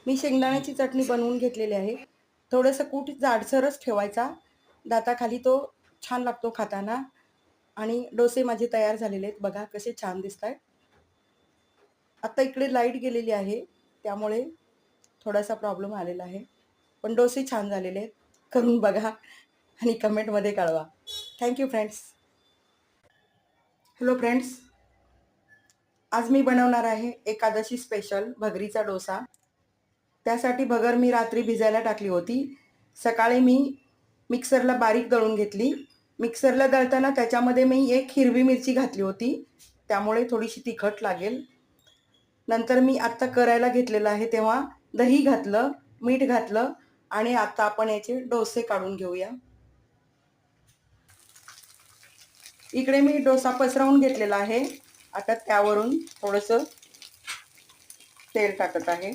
मी शेंगदाण्याची चटणी बनवून घेतलेली आहे. थोडंसं कूट जाडसरच ठेवायचा. दाताखाली तो छान लागतो खाताना. आणि डोसे माझे तयार झालेले आहेत. बघा कसे छान दिसतायत. आता इकडे लाईट गेलेली आहे. त्यामुळे थोडासा प्रॉब्लेम आलेला आहे. पण डोसे छान झालेले आहेत. करून बघा आणि कमेंटमध्ये कळवा. Thank you friends. Hello friends. आज मी बनवणार आहे एकादशी स्पेशल भगरीचा डोसा. त्यासाठी भगर मी रात्री भिजायला टाकली होती. सकाळी मी मिक्सरला बारीक दळून घेतली. मिक्सरला दळताना त्याच्यामध्ये मी एक हिरवी मिरची घातली होती. त्यामुळे थोडीशी तिखट लागेल. नंतर मी आत्ता करायला घेतलेलं आहे तेव्हा दही घातलं, मीठ घातलं आणि आता आपण याचे डोसे काढून घेऊया. इकडे मी डोसा पसरवून घेतलेला आहे. आता त्यावरून थोडंसं तेल टाकत आहे.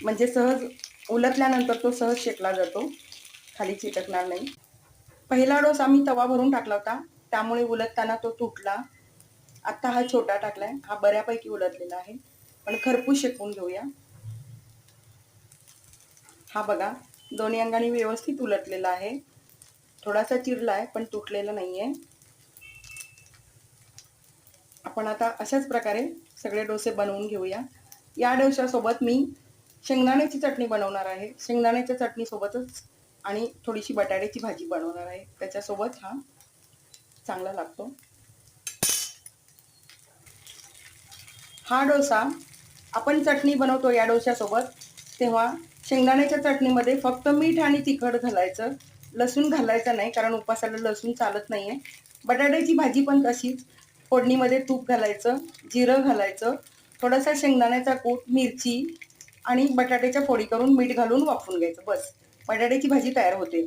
म्हणजे सहज उलटल्यानंतर तो सहज शेकला जातो, खाली चिटकणार नाही. पहिला डोसा मी तवा भरून टाकला होता, त्यामुळे उलटताना तो तुटला. आता हा छोटा टाकलाय, हा बऱ्यापैकी उलटलेला आहे. पण खरपूस शेकून घेऊया. हा बघा दोन्ही अंगाने व्यवस्थित उलटलेला आहे. थोडासा चिरला आहे पण तुटलेला नाहीये. आपण आता अशाच प्रकारे सगळे डोसे बनवून घेऊया. या डोशासोबत मी शेंगदाण्याची चटणी बनवणार आहे. शेंगदाण्याच्या चटणीसोबतच आणि थोडीशी बटाट्याची भाजी बनवणार आहे. त्याच्यासोबत हा चांगला लागतो. हा डोसा आपण चटणी बनवतो या डोशासोबत, तेव्हा शेंगदाण्याच्या चटणीमध्ये फक्त मीठ आणि तिखट घालायचं. लसूण घालायचं नाही, कारण उपासाला लसूण चालत नाही आहे. बटाट्याची भाजी पण तशीच. फोडणीमध्ये तूप घालायचं, जिरं घालायचं, थोडासा शेंगदाण्याचा कूट, मिरची आणि बटाट्याच्या फोडी करून मीठ घालून वाफवून घ्यायचं. बस बटाट्याची भाजी तयार होते.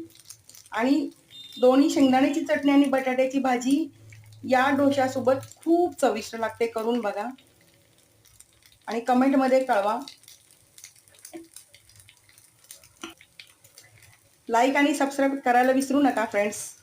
आणि दोन्ही शेंगदाण्याची चटणी आणि बटाट्याची भाजी या डोशासोबत खूप चविष्ट लागते. करून बघा आणि कमेंटमध्ये कळवा. लाईक आणि सबस्क्राईब करायला विसरू नका फ्रेंड्स.